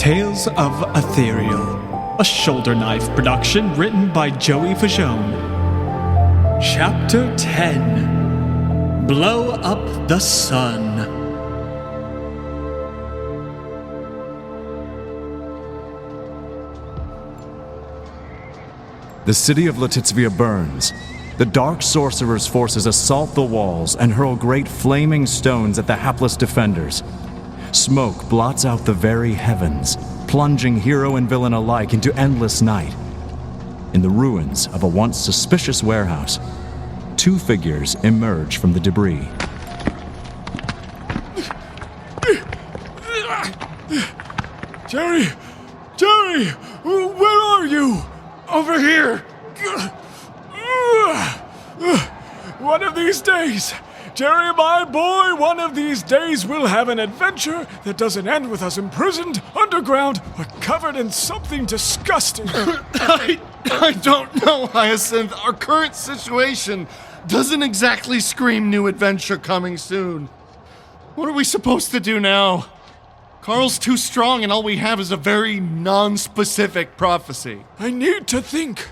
Tales of Etheriel, a shoulder knife production written by Joey Faggion. Chapter 10: Blow Up the Sun. The city of Letitzvia burns. The Dark Sorcerer's forces assault the walls and hurl great flaming stones at the hapless defenders. Smoke blots out the very heavens, plunging hero and villain alike into endless night. In the ruins of a once suspicious warehouse, two figures emerge from the debris. Jerry! Jerry! Where are you? Over here! One of these days, Jerry, my boy, one of these days we'll have an adventure that doesn't end with us imprisoned, underground, or covered in something disgusting. I don't know, Hyacinth. Our current situation doesn't exactly scream new adventure coming soon. What are we supposed to do now? Carl's too strong and all we have is a very non-specific prophecy. I need to think.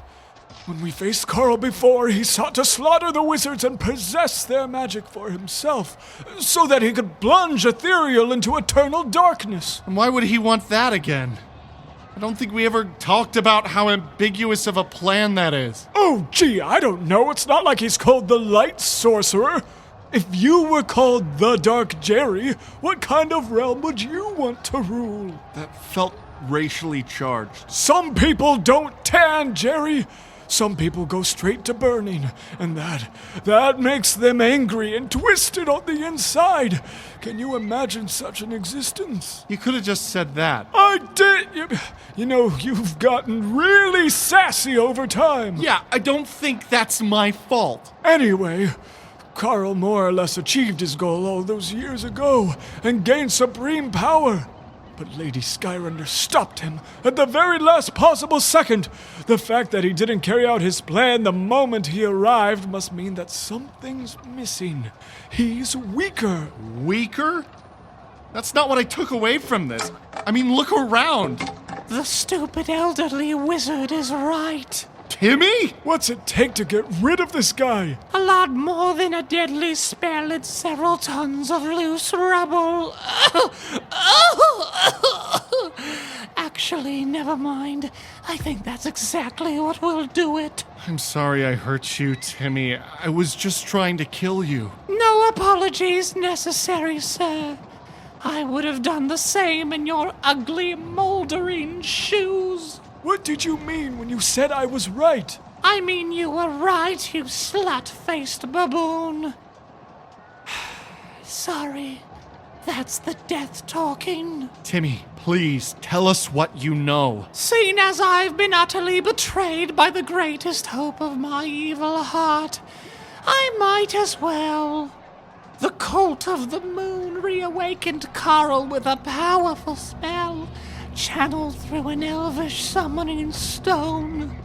When we faced Carl before, he sought to slaughter the wizards and possess their magic for himself, so that he could plunge Etheriel into eternal darkness. And why would he want that again? I don't think we ever talked about how ambiguous of a plan that is. Oh, gee, I don't know. It's not like he's called the Light Sorcerer. If you were called the Dark Jerry, what kind of realm would you want to rule? That felt racially charged. Some people don't tan, Jerry. Some people go straight to burning, and that makes them angry and twisted on the inside. Can you imagine such an existence? You could have just said that. I did. You know, you've gotten really sassy over time. Yeah, I don't think that's my fault. Anyway, Carl more or less achieved his goal all those years ago and gained supreme power. But Lady Skyrender stopped him at the very last possible second. The fact that he didn't carry out his plan the moment he arrived must mean that something's missing. He's weaker. Weaker? That's not what I took away from this. I mean, look around. The stupid elderly wizard is right. Timmy? What's it take to get rid of this guy? A lot more than a deadly spell and several tons of loose rubble. Actually, never mind. I think that's exactly what will do it. I'm sorry I hurt you, Timmy. I was just trying to kill you. No apologies necessary, sir. I would have done the same in your ugly, moldering shoes. What did you mean when you said I was right? I mean you were right, you slut-faced baboon. Sorry, that's the death talking. Timmy, please, tell us what you know. Seeing as I've been utterly betrayed by the greatest hope of my evil heart, I might as well. The cult of the moon reawakened Carl with a powerful spell, channeled through an elvish summoning stone.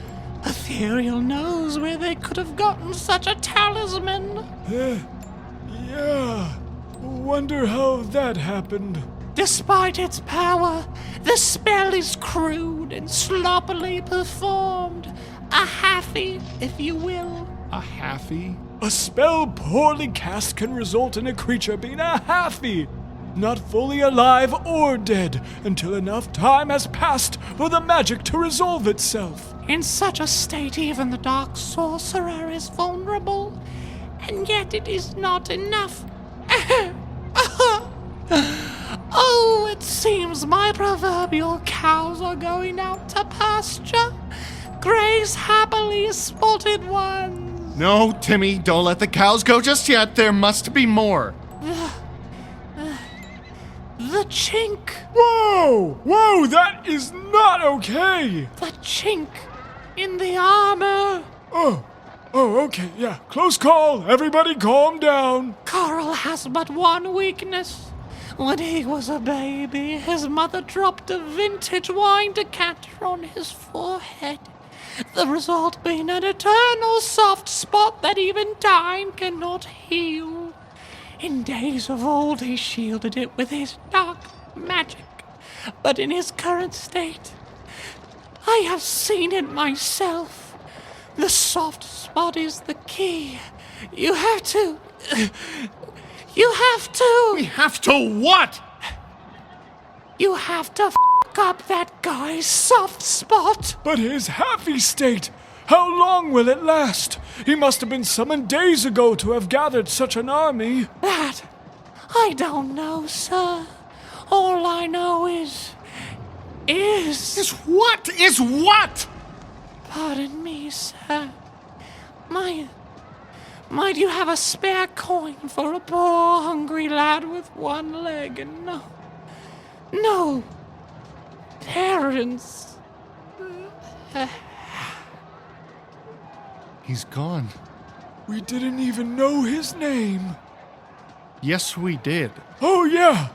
Etheriel knows where they could have gotten such a talisman. Yeah. Wonder how that happened. Despite its power, the spell is crude and sloppily performed. A halfie, if you will. A halfie? A spell poorly cast can result in a creature being a halfie, not fully alive or dead, until enough time has passed for the magic to resolve itself. In such a state, even the Dark Sorcerer is vulnerable, and yet it is not enough. Oh, it seems my proverbial cows are going out to pasture. Graze happily spotted ones. No, Timmy, don't let the cows go just yet. There must be more. The chink. Whoa, that is not okay. The chink in the armor. Oh, okay, yeah. Close call. Everybody calm down. Carl has but one weakness. When he was a baby, his mother dropped a vintage wine decanter on his forehead. The result being an eternal soft spot that even time cannot heal. In days of old, he shielded it with his dark magic. but in his current state, I have seen it myself. The soft spot is the key. You have to... We have to what? You have to up that guy's soft spot. But his happy state, how long will it last? He must have been summoned days ago to have gathered such an army. That, I don't know, sir. All I know is... Is what? Is what? Pardon me, sir. Might you have a spare coin for a poor, hungry lad with one leg and no parents? He's gone. We didn't even know his name. Yes, we did. Oh, yeah,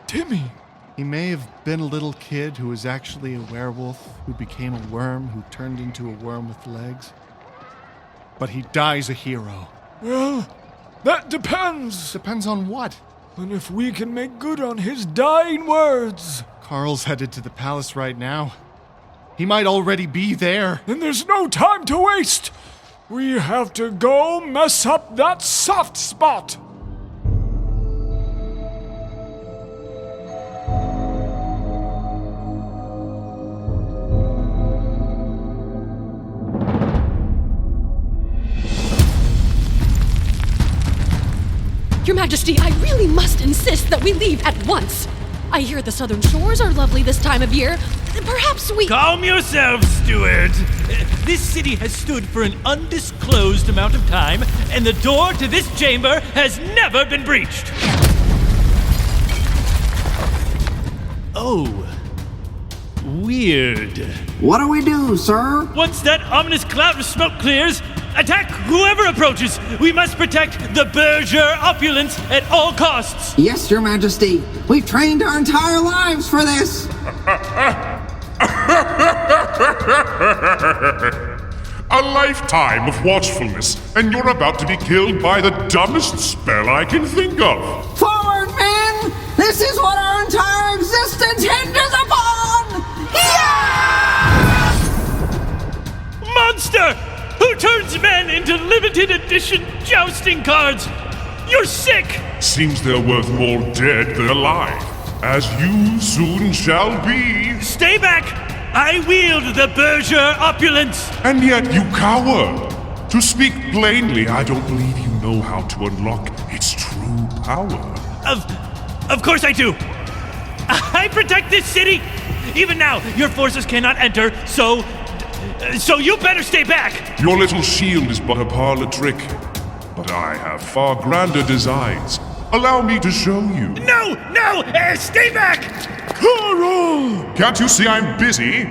Timmy. He may have been a little kid who was actually a werewolf, who became a worm, who turned into a worm with legs. But he dies a hero. Well, that depends. Depends on what? And if we can make good on his dying words. Carl's headed to the palace right now. He might already be there. Then there's no time to waste. We have to go mess up that soft spot. Your Majesty, I really must insist that we leave at once. I hear the southern shores are lovely this time of year. Perhaps we... Calm yourself, Stewardt. This city has stood for an undisclosed amount of time, and the door to this chamber has never been breached. Oh. Weird. What do we do, sir? Once that ominous cloud of smoke clears, attack whoever approaches. We must protect the Berger opulence at all costs. Yes, Your Majesty. We've trained our entire lives for this. A lifetime of watchfulness, and you're about to be killed by the dumbest spell I can think of. Forward, men! This is what our entire existence hinges upon! Yeah! Monster! Who turns men into limited edition jousting cards? You're sick! Seems they're worth more dead than alive, as you soon shall be. Stay back! I wield the Berger opulence! And yet you cower. To speak plainly, I don't believe you know how to unlock its true power. Of course I do! I protect this city! Even now, your forces cannot enter, so you better stay back! Your little shield is but a parlor trick, but I have far grander designs. Allow me to show you. No! Stay back! Carl! Can't you see I'm busy?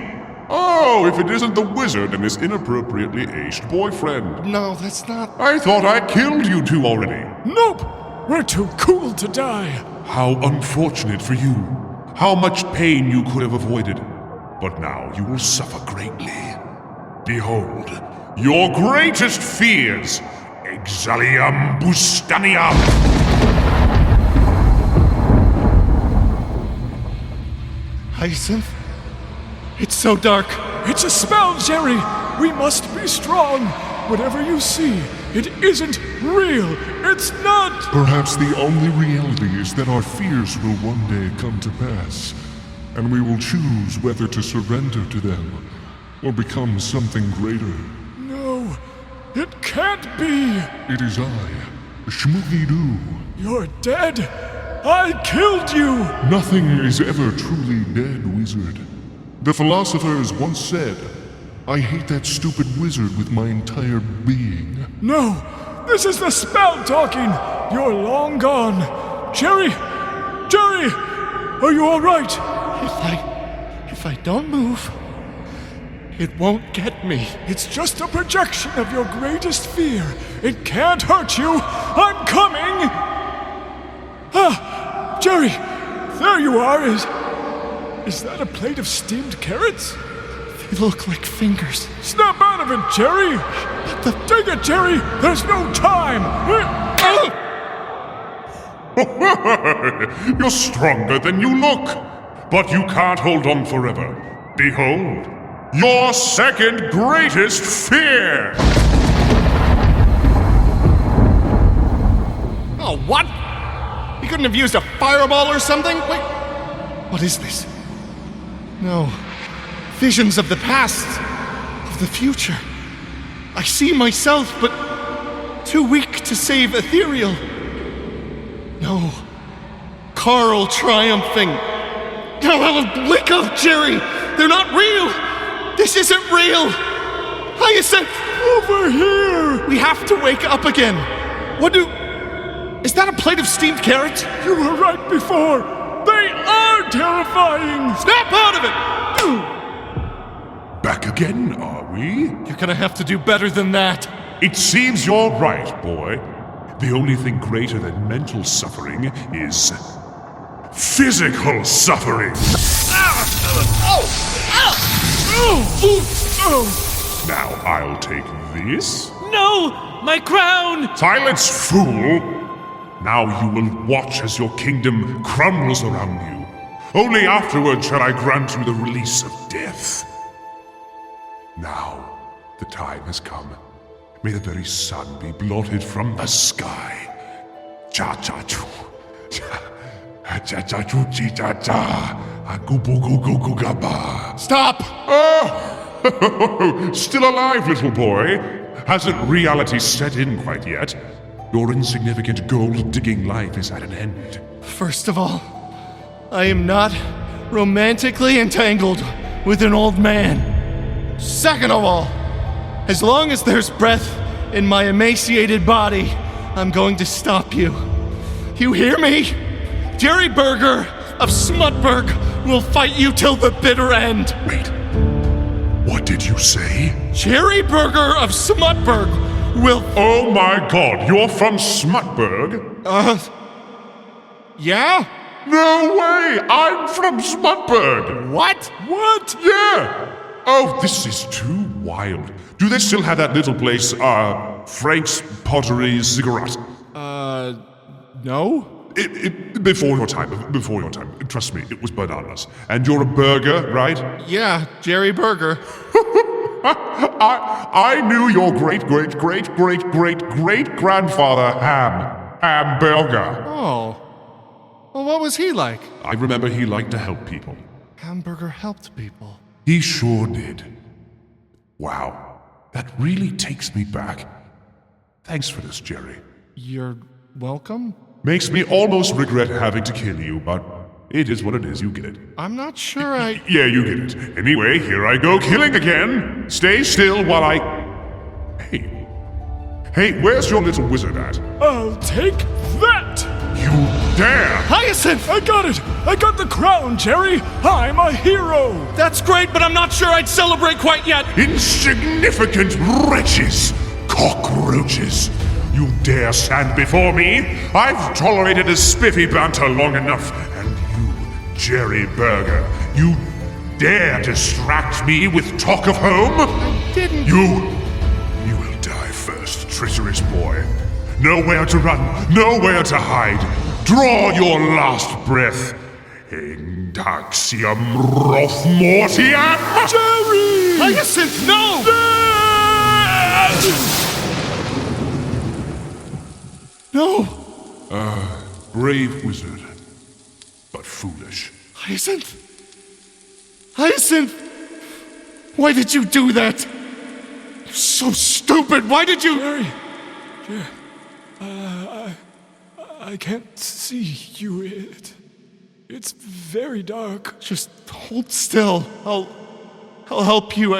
Oh, if it isn't the wizard and his inappropriately aged boyfriend. No, that's not... I thought I killed you two already. Nope! We're too cool to die. How unfortunate for you. How much pain you could have avoided. But now you will suffer greatly. Behold, your greatest fears, Exalium Bustanium. Hyacinth? It's so dark. It's a spell, Jerry. We must be strong. Whatever you see, it isn't real. It's not. Perhaps the only reality is that our fears will one day come to pass, and we will choose whether to surrender to them or become something greater. No, it can't be. It is I, Shmoogy-Doo. You're dead. I killed you. Nothing is ever truly dead, wizard. The philosophers once said, I hate that stupid wizard with my entire being. No, this is the spell talking. You're long gone. Jerry, are you all right? If I don't move, it won't get me. It's just a projection of your greatest fear. It can't hurt you. I'm coming. Ah, Jerry, there you are. Is that a plate of steamed carrots? They look like fingers. Snap out of it, Jerry! Take it, Jerry! There's no time! You're stronger than you look. but you can't hold on forever. Behold, your second greatest fear! Oh, what? He couldn't have used a fireball or something? Wait, what is this? No. Visions of the past, of the future. I see myself, but too weak to save Etheriel. No. Carl triumphing. No, lick up, Jerry! They're not real! This isn't real! Hyacinth! Over here! We have to wake up again. Is that a plate of steamed carrots? You were right before! They are terrifying! Snap out of it! Back again, are we? You're gonna have to do better than that. It seems you're right, boy. The only thing greater than mental suffering is physical suffering. Now I'll take this. No! My crown! Silence, fool! Now you will watch as your kingdom crumbles around you. Only afterward shall I grant you the release of death. Now, the time has come. May the very sun be blotted from the sky. Cha-cha-choo. Cha-cha-choo-chi-cha-cha. A-goo-boo-goo-goo-goo-gabba. Stop! Oh! Still alive, little boy? Hasn't reality set in quite yet? Your insignificant gold-digging life is at an end. First of all, I am not romantically entangled with an old man. Second of all, as long as there's breath in my emaciated body, I'm going to stop you. You hear me? Jerry Berger of Smutberg will fight you till the bitter end. Wait. What did you say? Jerry Berger of Smutberg will... Oh my god, you're from Smutberg? Yeah? No way! I'm from Smutberg! What? What? Yeah! Oh, this is too wild. Do they still have that little place, Frank's Pottery Ziggurat? No? Before your time. Trust me, it was bananas. And you're a burger, right? Yeah, Jerry Berger. I knew your great-great-great-great-great-grandfather, Ham Berger. Oh. Well, what was he like? I remember he liked to help people. Hamburger helped people. He sure did. Wow, that really takes me back. Thanks for this, Jerry. You're welcome? Makes me almost regret having to kill you, but it is what it is, you get it. I'm not sure I... Yeah, you get it. Anyway, here I go killing again. Stay still while I... Hey, where's your little wizard at? I'll take that! You dare! Hyacinth! I got it! I got the crown, Jerry! I'm a hero! That's great, but I'm not sure I'd celebrate quite yet! Insignificant wretches! Cockroaches! You dare stand before me? I've tolerated a spiffy banter long enough, and you, Jerry Berger, you dare distract me with talk of home? I didn't... You will die first, treacherous boy. Nowhere to run, nowhere to hide. Draw your last breath. Indaxium Rothmortium! Jerry! Hyacinth, no! No! Brave wizard, but foolish. Hyacinth! Hyacinth! Why did you do that? You're so stupid! Why did you... Jerry! I can't see you. It's very dark. Just hold still. I'll help you.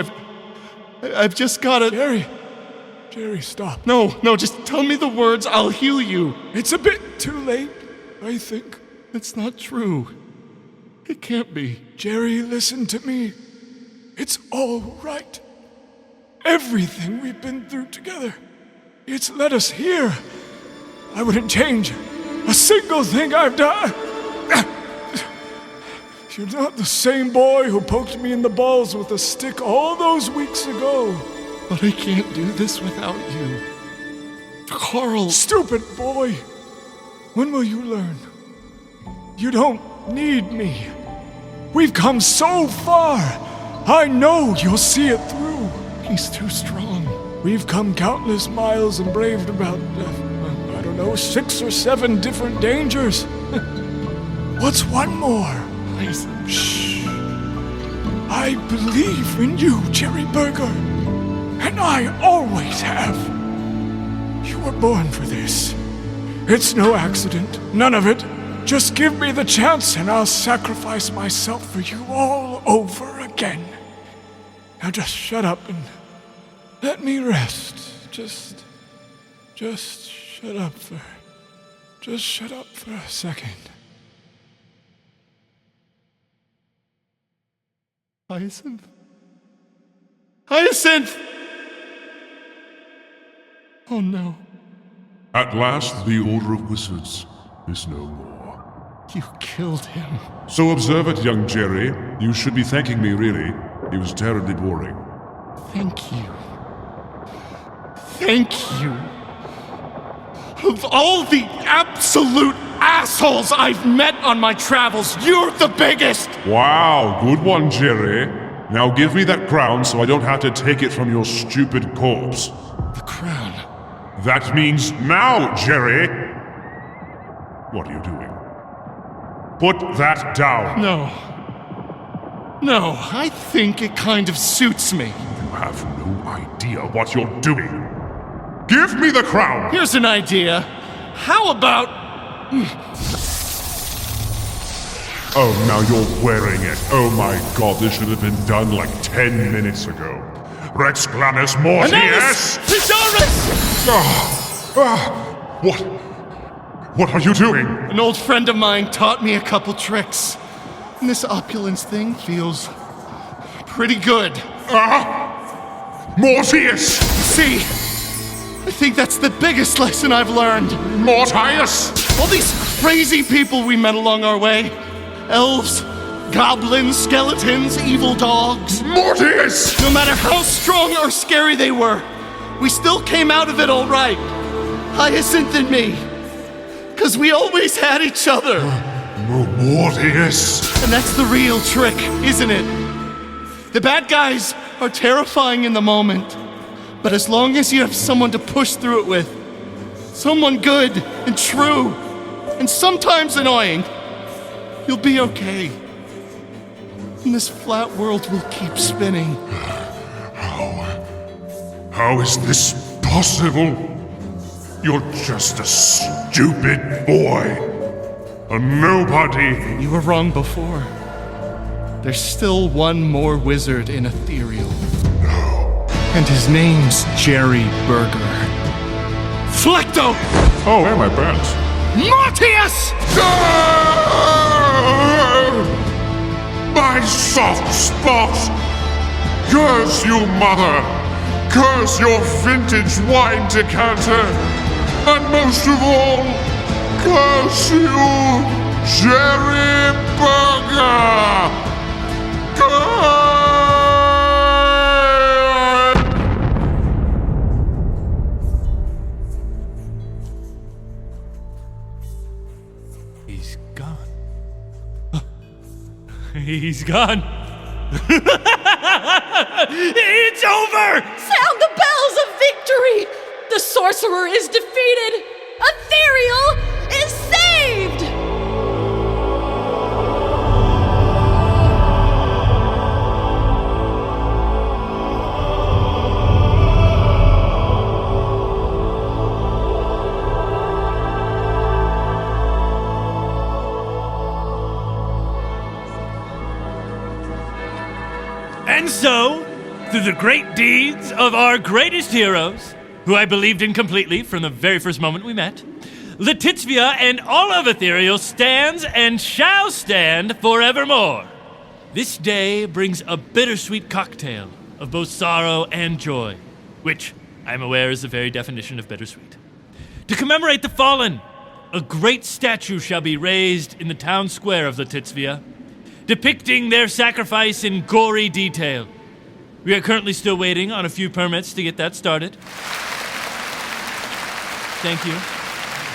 I've just gotta... Jerry, stop. No, just tell me the words. I'll heal you. It's a bit too late, I think. It's not true. It can't be. Jerry, listen to me. It's all right. Everything we've been through together, it's led us here. I wouldn't change a single thing I've done. You're not the same boy who poked me in the balls with a stick all those weeks ago. But I can't do this without you. Carl! Stupid boy! When will you learn? You don't need me. We've come so far. I know you'll see it through. He's too strong. We've come countless miles and braved about, 6 or 7 different dangers. What's one more? Shh. I believe in you, Jerry Berger. And I always have. You were born for this. It's no accident, none of it. Just give me the chance and I'll sacrifice myself for you all over again. Now just shut up and let me rest. Just shut up for a second. Hyacinth? Hyacinth! Oh no. At last, the Order of Wizards is no more. You killed him. So observe it, young Jerry. You should be thanking me, really. He was terribly boring. Thank you. Thank you. Of all the absolute assholes I've met on my travels, you're the biggest! Wow, good one, Jerry. Now give me that crown so I don't have to take it from your stupid corpse. The crown? That means now, Jerry! What are you doing? Put that down. No, I think it kind of suits me. You have no idea what you're doing. Give me the crown! Here's an idea. How about... Oh, now you're wearing it. Oh my god, this should have been done like 10 minutes ago. Rex Glamis Mortius! What are you doing? An old friend of mine taught me a couple tricks. And this opulence thing feels pretty good. Mortius! See, I think that's the biggest lesson I've learned. Mortius! All these crazy people we met along our way. Elves, goblins, skeletons, evil dogs. Mortius! No matter how strong or scary they were, we still came out of it all right. Hyacinth and me. Because we always had each other. Mortius! And that's the real trick, isn't it? The bad guys are terrifying in the moment. But as long as you have someone to push through it with, someone good and true, and sometimes annoying, you'll be okay. And this flat world will keep spinning. How is this possible? You're just a stupid boy. A nobody. You were wrong before. There's still one more wizard in Etheriel. No. And his name's Jerry Berger. Flecto! Oh, where are my pants? Mortius! My soft spot! Curse you, mother! Curse your vintage wine decanter! And most of all, curse you, Jerry Berger! He's gone. He's gone. It's over! Sound the bells of victory! The sorcerer is defeated! Etheriel is saved! And so, through the great deeds of our greatest heroes, who I believed in completely from the very first moment we met, Letitvia and all of Etheriel stands and shall stand forevermore. This day brings a bittersweet cocktail of both sorrow and joy, which I'm aware is the very definition of bittersweet. To commemorate the fallen, a great statue shall be raised in the town square of Letitvia, depicting their sacrifice in gory detail. We are currently still waiting on a few permits to get that started. Thank you.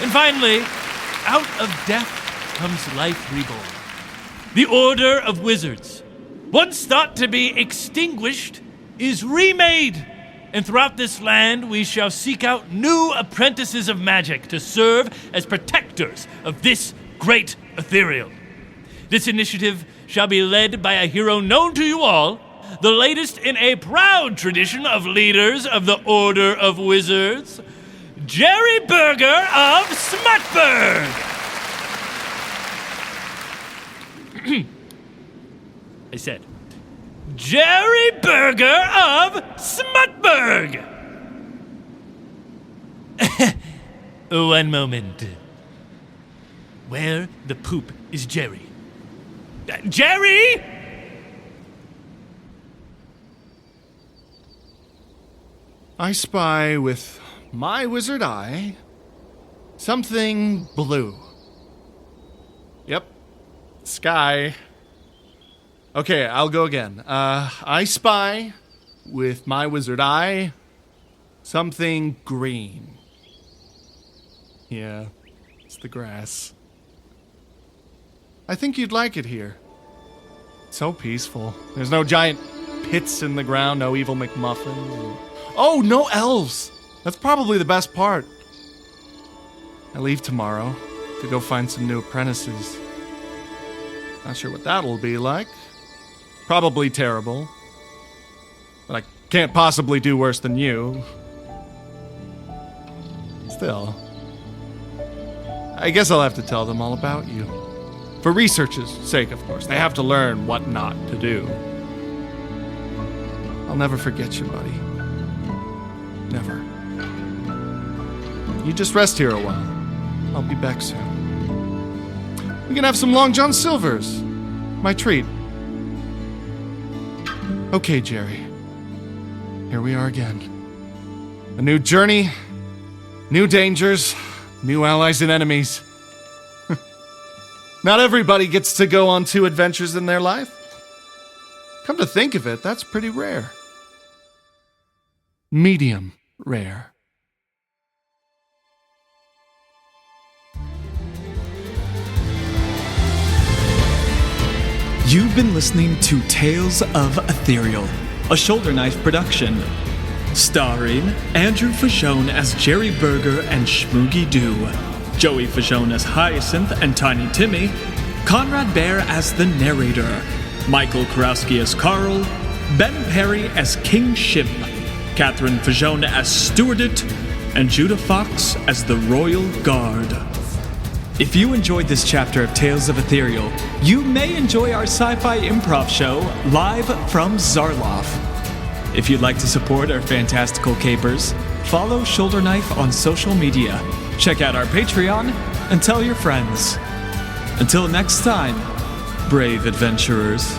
And finally, out of death comes life reborn. The Order of Wizards, once thought to be extinguished, is remade. And throughout this land, we shall seek out new apprentices of magic to serve as protectors of this great Etheriel. This initiative shall be led by a hero known to you all, the latest in a proud tradition of leaders of the Order of Wizards, Jerry Berger of Smutburg. I said, Jerry Berger of Smutburg! One moment. Where the poop is Jerry? Jerry! I spy with my wizard eye something blue. Yep. Sky. Okay, I'll go again. I spy with my wizard eye something green. Yeah, it's the grass. I think you'd like it here. It's so peaceful. There's no giant pits in the ground, no evil McMuffins. Oh, no elves! That's probably the best part. I leave tomorrow to go find some new apprentices. Not sure what that'll be like. Probably terrible. But I can't possibly do worse than you. Still, I guess I'll have to tell them all about you. For research's sake, of course. They have to learn what not to do. I'll never forget you, buddy. Never. You just rest here a while. I'll be back soon. We can have some Long John Silvers. My treat. Okay, Jerry. Here we are again. A new journey, new dangers, new allies and enemies. Not everybody gets to go on 2 adventures in their life. Come to think of it, that's pretty rare. Medium rare. You've been listening to Tales of Etheriel, a Shoulder Knife production. Starring Andrew Faggion as Jerry Berger and Shmoogy-Doo, Joey Faggion as Hyacinth and Tiny Timmy, Conrad Bear as the Narrator, Michael Kurowski as Carl, Ben Perry as King Shimp, Catherine Faggion as Stewardt, and Judah Fox as the Royal Guard. If you enjoyed this chapter of Tales of Etheriel, you may enjoy our sci-fi improv show live from Zarloff. If you'd like to support our fantastical capers, follow Shoulder Knife on social media, check out our Patreon, and tell your friends. Until next time, brave adventurers.